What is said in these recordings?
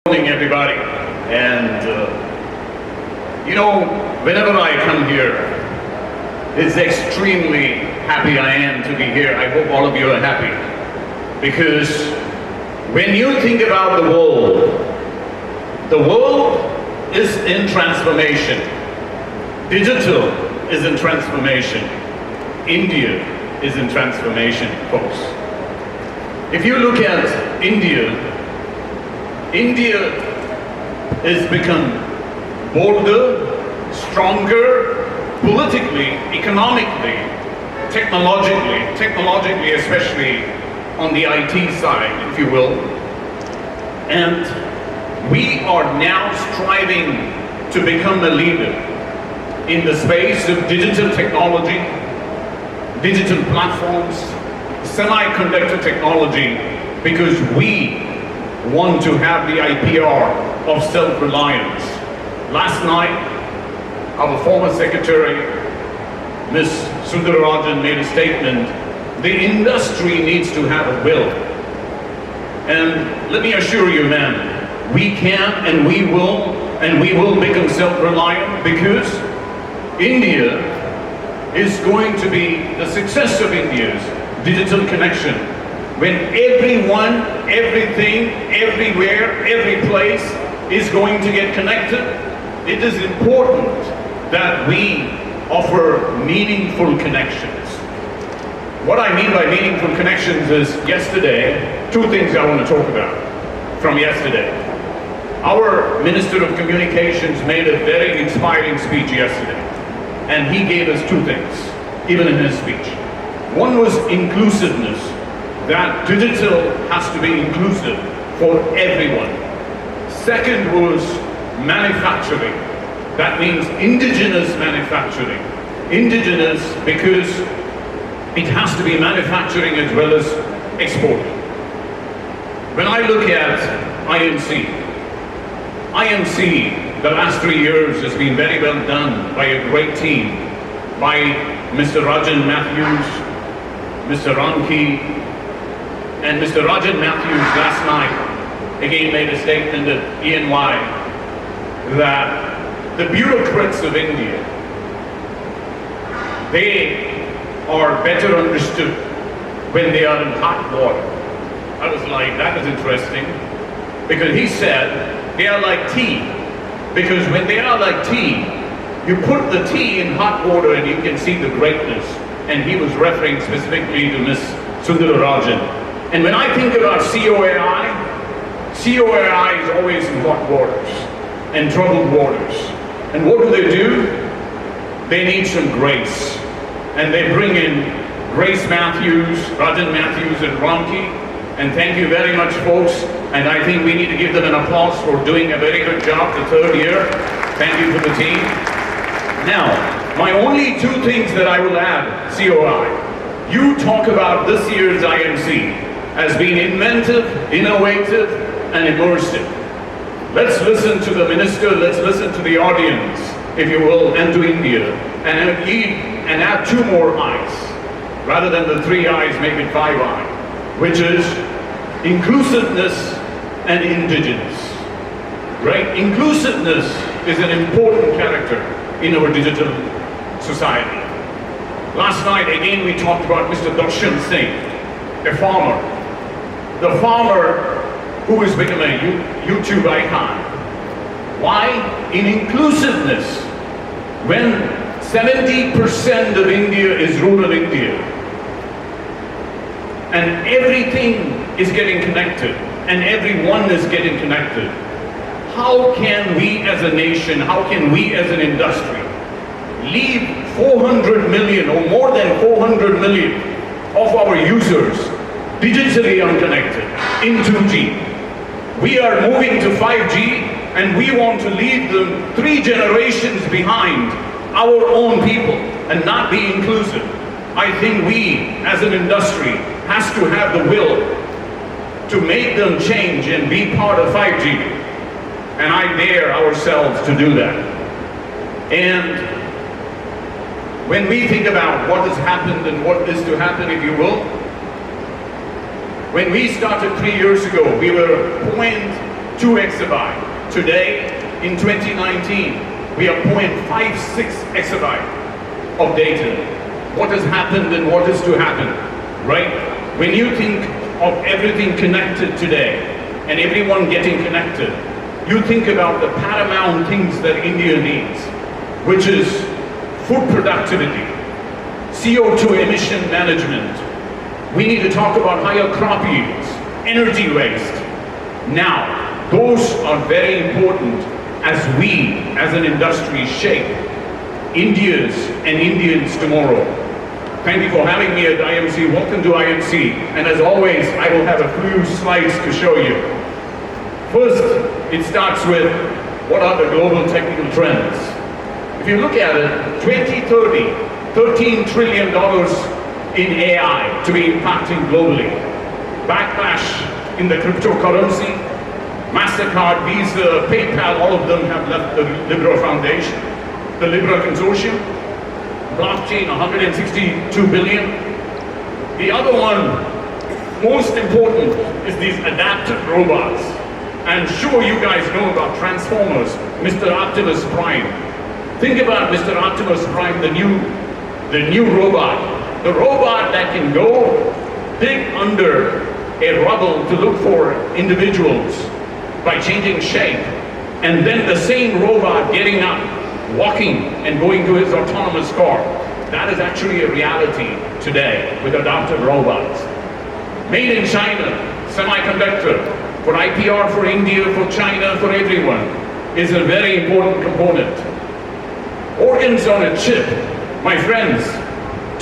Morning, everybody. And whenever I come here, it's extremely happy I am to be here. I hope all of you are happy, because when you think about the world is in transformation. Digital is in transformation. India is in transformation, folks. If you look at India has become bolder, stronger, politically, economically, technologically, especially on the IT side, if you will. And we are now striving to become a leader in the space of digital technology, digital platforms, semiconductor technology, because we want to have the IPR of self-reliance. Last night, our former secretary, Ms. Sundararajan, made a statement. The industry needs to have a will. And let me assure you, ma'am, we can and we will become self-reliant, because India is going to be the success of India's digital connection. When everyone, everything, everywhere, every place is going to get connected, it is important that we offer meaningful connections. What I mean by meaningful connections is yesterday, two things I want to talk about from yesterday. Our Minister of Communications made a very inspiring speech yesterday, and he gave us two things, even in his speech. One was inclusiveness, that digital has to be inclusive for everyone. Second was manufacturing. That means indigenous manufacturing. Indigenous because it has to be manufacturing as well as exporting. When I look at IMC, the last 3 years has been very well done by a great team, by Mr. Rajan Matthews, Mr. Ranki, and Mr. Rajan Matthews last night again made a statement at ENY that the bureaucrats of India, they are better understood when they are in hot water. I was like, that is interesting, because he said they are like tea, because when they are like tea, you put the tea in hot water and you can see the greatness. And he was referring specifically to Ms. Sundararajan. And when I think about COAI is always in hot waters and troubled waters. And what do? They need some grace. And they bring in Grace Matthews, Rajan Matthews, and Ranki. And thank you very much, folks. And I think we need to give them an applause for doing a very good job the third year. Thank you for the team. Now, my only two things that I will add, COI. You talk about this year's IMC as being inventive, innovative, and immersive. Let's listen to the minister, let's listen to the audience, if you will, and to India, and add two more eyes. Rather than the 3 eyes, make it 5 eyes, which is inclusiveness and indigenous. Right? Inclusiveness is an important character in our digital society. Last night, again, we talked about Mr. Darshan Singh, a farmer. The farmer who has become a YouTube icon. Why? In inclusiveness, when 70% of India is rural India, and everything is getting connected, and everyone is getting connected, how can we as a nation, how can we as an industry leave 400 million or more than 400 million of our users digitally unconnected in 2G? We are moving to 5G, and we want to leave them 3 generations behind, our own people, and not be inclusive. I think we as an industry has to have the will to make them change and be part of 5G. And I dare ourselves to do that. And when we think about what has happened and what is to happen, if you will, when we started 3 years ago, we were 2 exabyte. Today, in 2019, we are 0.56 exabyte of data. What has happened and what is to happen, right? When you think of everything connected today and everyone getting connected, you think about the paramount things that India needs, which is food productivity, CO2 emission management. We need to talk about higher crop yields, energy waste. Now, those are very important as we, as an industry, shape India's and Indians' tomorrow. Thank you for having me at IMC. Welcome to IMC. And as always, I will have a few slides to show you. First, it starts with what are the global technical trends. If you look at it, 2030, $13 trillion in AI to be impacting globally. Backlash in the cryptocurrency. MasterCard, Visa, PayPal, all of them have left the Libra Foundation. The Libra Consortium. Blockchain, 162 billion. The other one, most important, is these adaptive robots. I'm sure you guys know about Transformers, Mr. Optimus Prime. Think about Mr. Optimus Prime, the new robot. The robot that can go dig under a rubble to look for individuals by changing shape. And then the same robot getting up, walking, and going to his autonomous car. That is actually a reality today with adaptive robots. Made in China, semiconductor, for IPR, for India, for China, for everyone, is a very important component. Organs on a chip. My friends,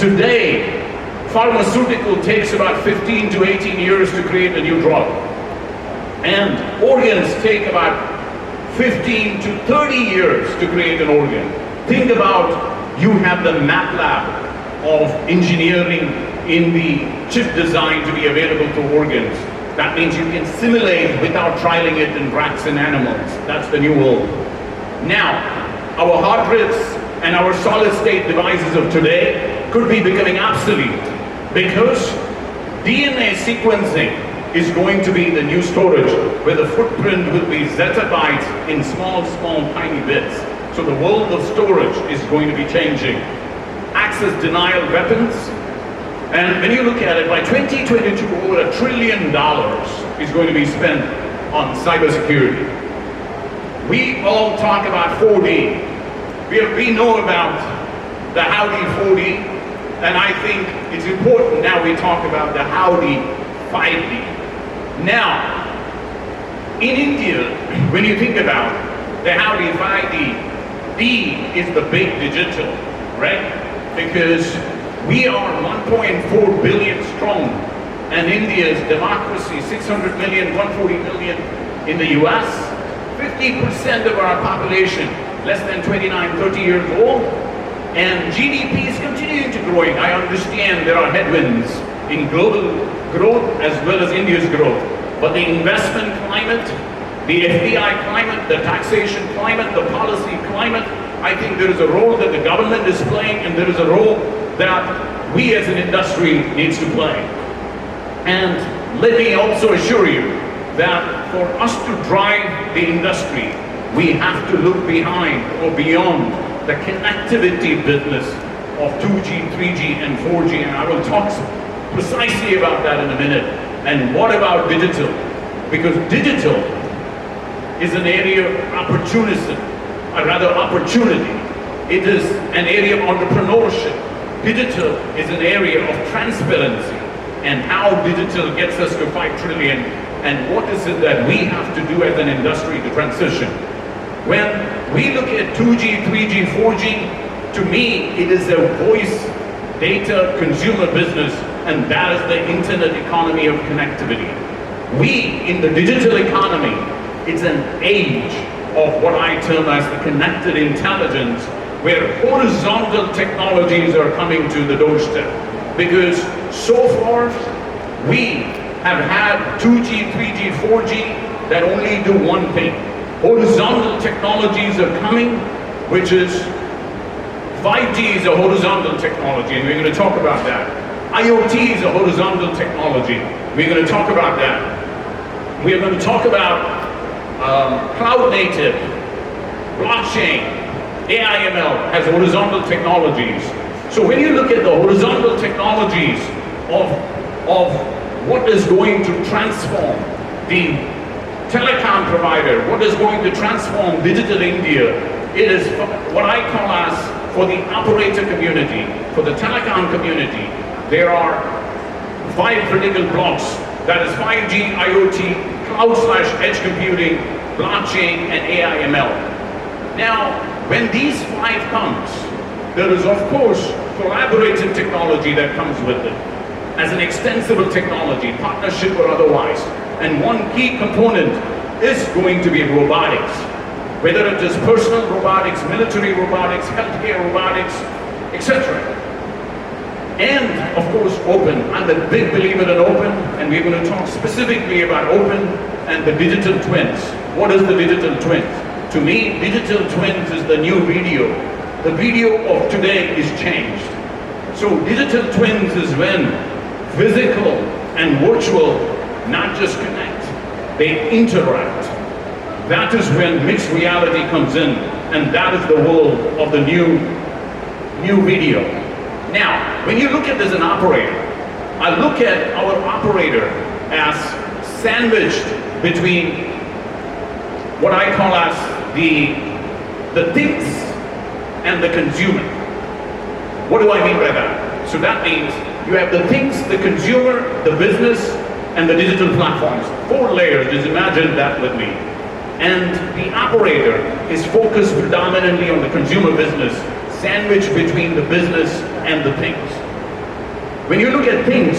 today, pharmaceutical takes about 15 to 18 years to create a new drug. And organs take about 15 to 30 years to create an organ. Think about, you have the MATLAB of engineering in the chip design to be available to organs. That means you can simulate without trialing it in rats and animals. That's the new world. Now, our hard drives and our solid state devices of today could be becoming obsolete because DNA sequencing is going to be the new storage, where the footprint will be zettabytes in small, tiny bits. So the world of storage is going to be changing. Access denial weapons. And when you look at it, by 2022, over $1 trillion is going to be spent on cybersecurity. We all talk about 4D. We know about the howdy 4D, and I think it's important now we talk about the howdy 5D. Now, in India, when you think about the howdy 5D, D is the big digital, right? Because we are 1.4 billion strong, and India's democracy, 600 million, 140 million in the US, 50% of our population, less than 29, 30 years old, and GDP is continuing to growing. I understand there are headwinds in global growth as well as India's growth, but the investment climate, the FDI climate, the taxation climate, the policy climate, I think there is a role that the government is playing, and there is a role that we as an industry needs to play. And let me also assure you that for us to drive the industry, we have to look behind or beyond the connectivity business of 2G, 3G, and 4G, and I will talk precisely about that in a minute. And what about digital? Because digital is an area of opportunism, or rather opportunity. It is an area of entrepreneurship. Digital is an area of transparency, and how digital gets us to 5 trillion, and what is it that we have to do as an industry to transition. When we look at 2G, 3G, 4G, to me, it is a voice data consumer business, and that is the internet economy of connectivity. We, in the digital economy, it's an age of what I term as the connected intelligence, where horizontal technologies are coming to the doorstep. Because so far, we have had 2G, 3G, 4G that only do one thing. Horizontal technologies are coming, which is 5G is a horizontal technology, and we're going to talk about that. IoT is a horizontal technology. We're going to talk about that. We're going to talk about cloud native, blockchain, AI/ML has horizontal technologies. So when you look at the horizontal technologies of what is going to transform the telecom provider, what is going to transform digital India, it is what I call as for the operator community, for the telecom community, there are 5 critical blocks. That is 5G, IoT, cloud/edge computing, blockchain, and AI/ML. Now, when these 5 comes, there is of course collaborative technology that comes with it, as an extensible technology, partnership or otherwise. And one key component is going to be robotics, whether it is personal robotics, military robotics, healthcare robotics, etc. And of course open. I'm a big believer in open, and we're going to talk specifically about open and the digital twins. What is the digital twins? To me, digital twins is the new video. The video of today is changed. So digital twins is when physical and virtual not just connect, they interact. That is when mixed reality comes in, and that is the world of the new video. Now, when you look at this as an operator, I look at our operator as sandwiched between what I call as the things and the consumer. What do I mean by that? So that means you have the things, the consumer, the business, and the digital platforms. 4 layers, just imagine that with me. And the operator is focused predominantly on the consumer business, sandwiched between the business and the things. When you look at things,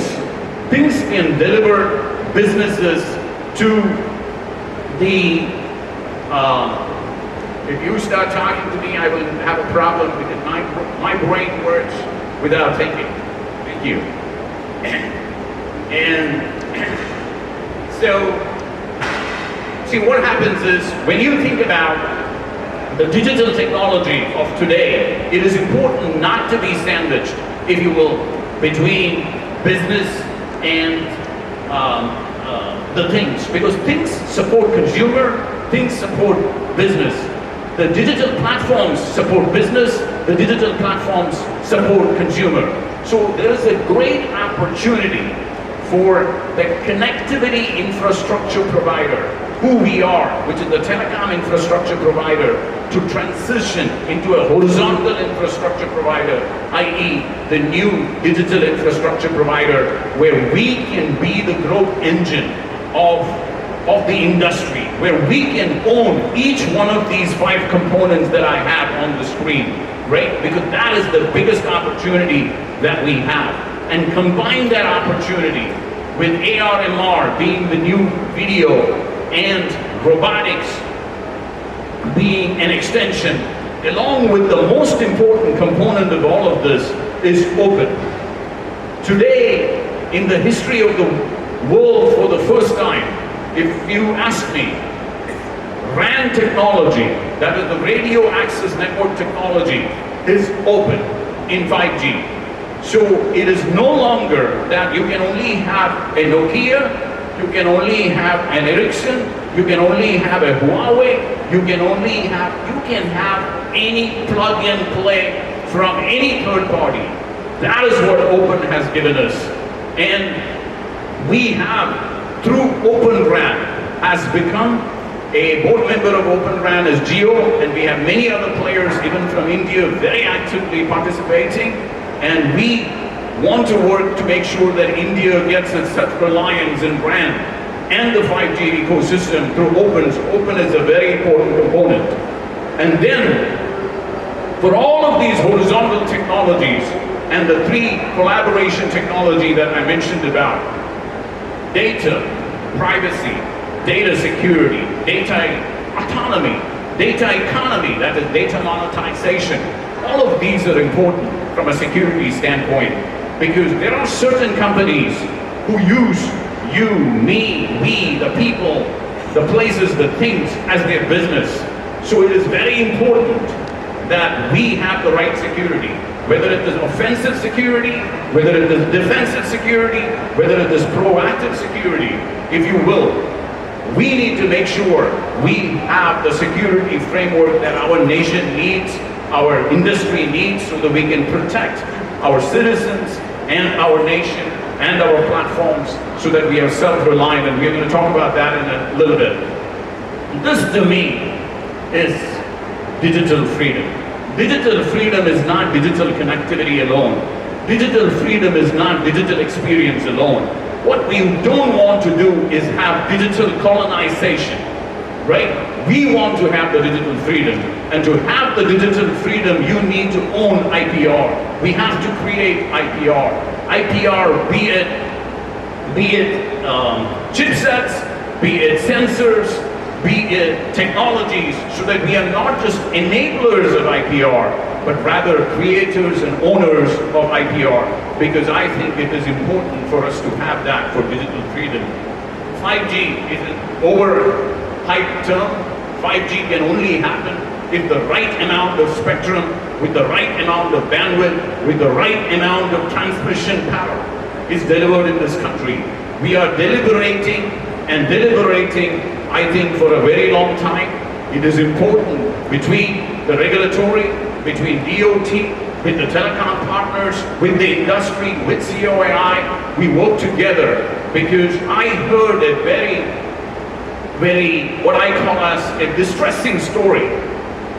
things can deliver businesses to the, if you start talking to me, I will have a problem because my brain works without thinking. Thank you. And so, see, what happens is, when you think about the digital technology of today, it is important not to be sandwiched, if you will, between business and the things. Because things support consumer, things support business. The digital platforms support business, the digital platforms support consumer. So there is a great opportunity for the connectivity infrastructure provider, who we are, which is the telecom infrastructure provider, to transition into a horizontal infrastructure provider, i.e. the new digital infrastructure provider, where we can be the growth engine of the industry, where we can own each one of these 5 components that I have on the screen, right? Because that is the biggest opportunity that we have. And combine that opportunity with AR/MR being the new video and robotics being an extension, along with the most important component of all of this is open. Today, in the history of the world, for the first time, if you ask me, RAN technology, that is the radio access network technology, is open in 5G. So it is no longer that you can only have a Nokia, you can only have an Ericsson, you can only have a Huawei, you can have any plug and play from any third party. That is what open has given us. And we have, through Open RAN, has become a board member of Open RAN is Jio, and we have many other players, even from India, very actively participating. And we want to work to make sure that India gets its self-reliance in RAN and the 5G ecosystem through Open. So Open is a very important component. And then, for all of these horizontal technologies and the 3 collaboration technology that I mentioned about, data, privacy, data security, data autonomy, data economy, that is data monetization, all of these are important from a security standpoint, because there are certain companies who use you, me, we, the people, the places, the things as their business. So it is very important that we have the right security, whether it is offensive security, whether it is defensive security, whether it is proactive security, if you will. We need to make sure we have the security framework that our nation needs, our industry needs, so that we can protect our citizens and our nation and our platforms so that we are self-reliant, and we're going to talk about that in a little bit. This to me is digital freedom. Digital freedom is not digital connectivity alone. Digital freedom is not digital experience alone. What we don't want to do is have digital colonization, right? We want to have the digital freedom. And to have the digital freedom, you need to own IPR. We have to create IPR. IPR, be it chipsets, be it sensors, be it technologies, so that we are not just enablers of IPR, but rather creators and owners of IPR, because I think it is important for us to have that for digital freedom. 5G is an overhyped term. 5G can only happen if the right amount of spectrum, with the right amount of bandwidth, with the right amount of transmission power is delivered in this country. We are deliberating and deliberating, I think, for a very long time. It is important between the regulatory, between DOT, with the telecom partners, with the industry, with COAI, we work together, because I heard a very, what I call as a distressing story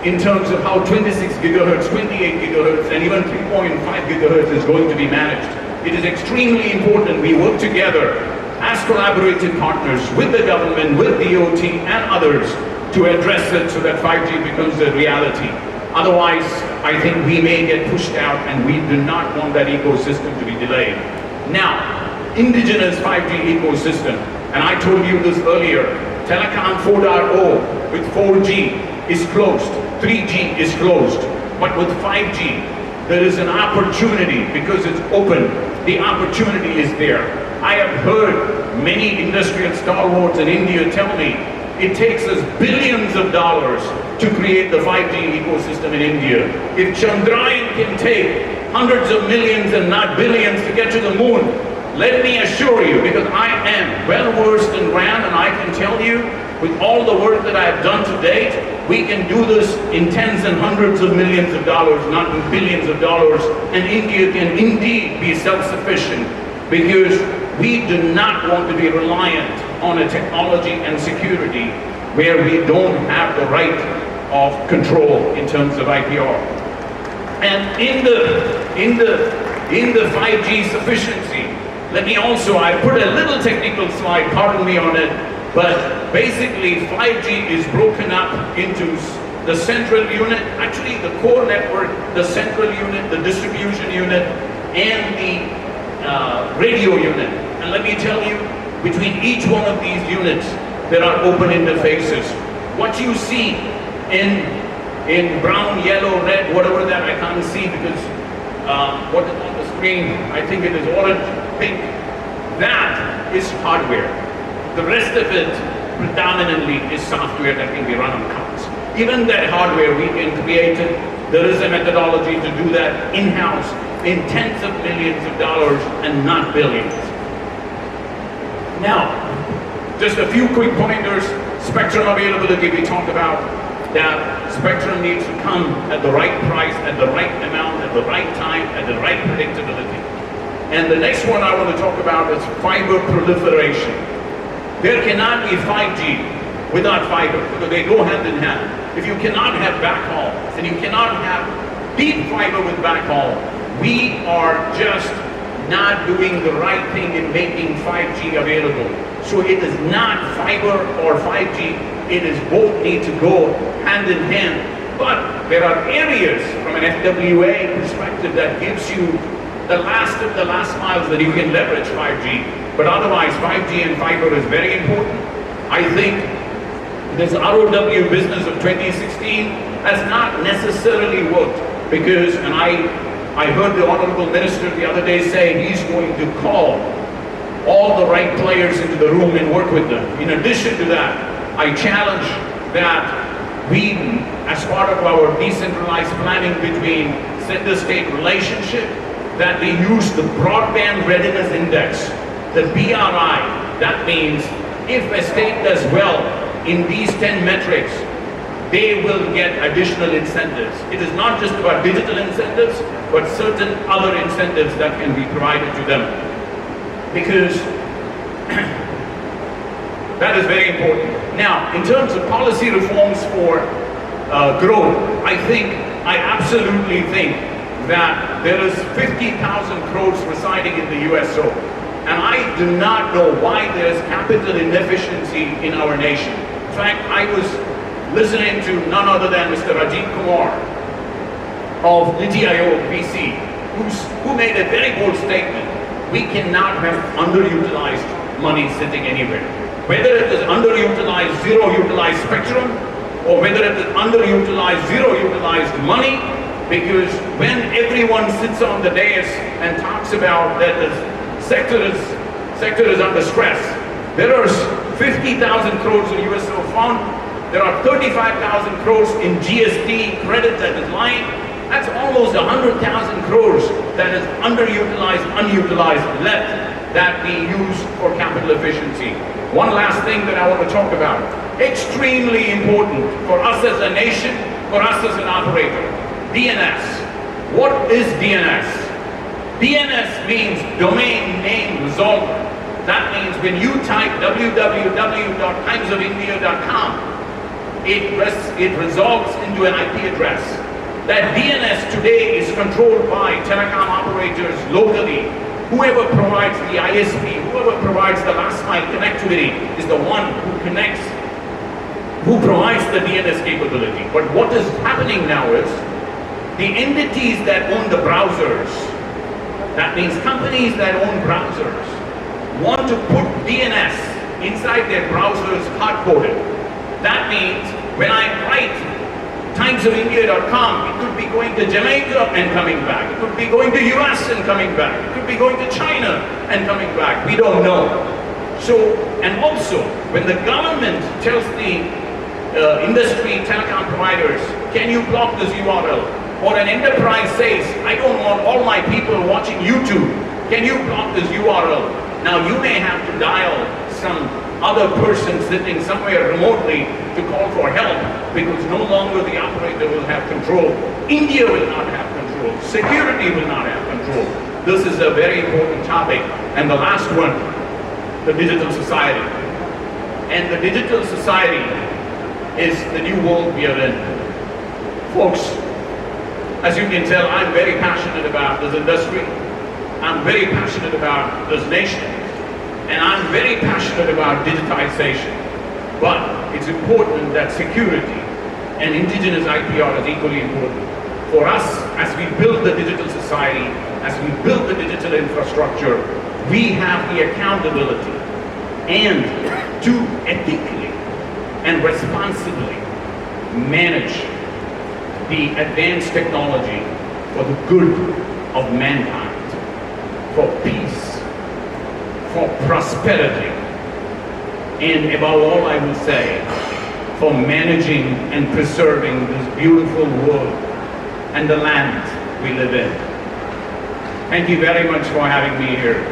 in terms of how 26 gigahertz, 28 gigahertz, and even 3.5 gigahertz is going to be managed. It is extremely important we work together as collaborative partners with the government, with DOT and others to address it so that 5G becomes a reality. Otherwise, I think we may get pushed out, and we do not want that ecosystem to be delayed. Now, indigenous 5G ecosystem, and I told you this earlier, Telecom 4.0 with 4G is closed, 3G is closed, but with 5G, there is an opportunity because it's open. The opportunity is there. I have heard many industrial stalwarts in India tell me it takes us billions of dollars to create the 5G ecosystem in India. If Chandrayaan can take hundreds of millions and not billions to get to the moon, let me assure you, because I am well versed in RAN, and I can tell you, with all the work that I have done to date, we can do this in tens and hundreds of millions of dollars, not in billions of dollars, and India can indeed be self-sufficient, because we do not want to be reliant on a technology and security where we don't have the right of control in terms of IPR. And in the 5G sufficiency, let me also, I put a little technical slide, pardon me on it, but basically 5G is broken up into the central unit, actually the core network, the central unit, the distribution unit, and the radio unit. And let me tell you, between each one of these units, there are open interfaces. What you see in brown, yellow, red, whatever that I can't see because what is on the screen, I think it is orange, pink, that is hardware. The rest of it predominantly is software that can be run on cars. Even that hardware, we can create it. There is a methodology to do that in-house in tens of millions of dollars and not billions. Now, just a few quick pointers. Spectrum availability, we talked about that spectrum needs to come at the right price, at the right amount, at the right time, at the right predictability. And the next one I want to talk about is fiber proliferation. There cannot be 5G without fiber, because they go hand in hand. If you cannot have backhaul, and you cannot have deep fiber with backhaul, we are just not doing the right thing in making 5G available. So it is not fiber or 5G, it is both need to go hand in hand. But there are areas from an FWA perspective that gives you the last of the last miles that you can leverage 5G. But otherwise, 5G and fiber is very important. I think this ROW business of 2016 has not necessarily worked because, and I heard the Honorable Minister the other day say he's going to call all the right players into the room and work with them. In addition to that, I challenge that we, as part of our decentralized planning between center-state relationship, that we use the Broadband Readiness Index, the BRI. That means if a state does well in these 10 metrics, they will get additional incentives. It is not just about digital incentives, but certain other incentives that can be provided to them. Because that is very important. Now, in terms of policy reforms for growth, I absolutely think that there is 50,000 crores residing in the USO. And I do not know why there is capital inefficiency in our nation. In fact, I was listening to none other than Mr. Rajiv Kumar of Niti Aayog VC, who made a very bold statement. We cannot have underutilized money sitting anywhere. Whether it is underutilized, zero-utilized spectrum, or whether it is underutilized, zero-utilized money, because when everyone sits on the dais and talks about that the sector is under stress, there are 50,000 crores in USO fund, there are 35,000 crores in GST credit that is lying. That's almost 100,000 crores that is underutilized, unutilized, left that we use for capital efficiency. One last thing that I want to talk about. Extremely important for us as a nation, for us as an operator. DNS. What is DNS? DNS means Domain Name Resolver. That means when you type www.timesofindia.com, it resolves into an IP address. That DNS today is controlled by telecom operators locally. Whoever provides the ISP, whoever provides the last mile connectivity is the one who provides the DNS capability. But what is happening now is the entities that own the browsers, that means companies that own browsers, want to put DNS inside their browsers hard-coded. That means when I write timesofindia.com, it could be going to Jamaica and coming back. It could be going to US and coming back. It could be going to China and coming back. We don't know. So, and also, when the government tells the industry telecom providers, can you block this URL? Or an enterprise says, I don't want all my people watching YouTube. Can you block this URL? Now you may have to dial some other person sitting somewhere remotely to call for help, because no longer the operator will have control. India will not have control. Security will not have control. This is a very important topic. And the last one, the digital society. And the digital society is the new world we are in. Folks, as you can tell, I'm very passionate about this industry. I'm very passionate about this nation. And I'm very passionate about digitization. But it's important that security and indigenous IPR is equally important. For us, as we build the digital society, as we build the digital infrastructure, we have the accountability and to ethically and responsibly manage the advanced technology for the good of mankind, for peace, for prosperity, and above all, I will say, for managing and preserving this beautiful world and the land we live in. Thank you very much for having me here.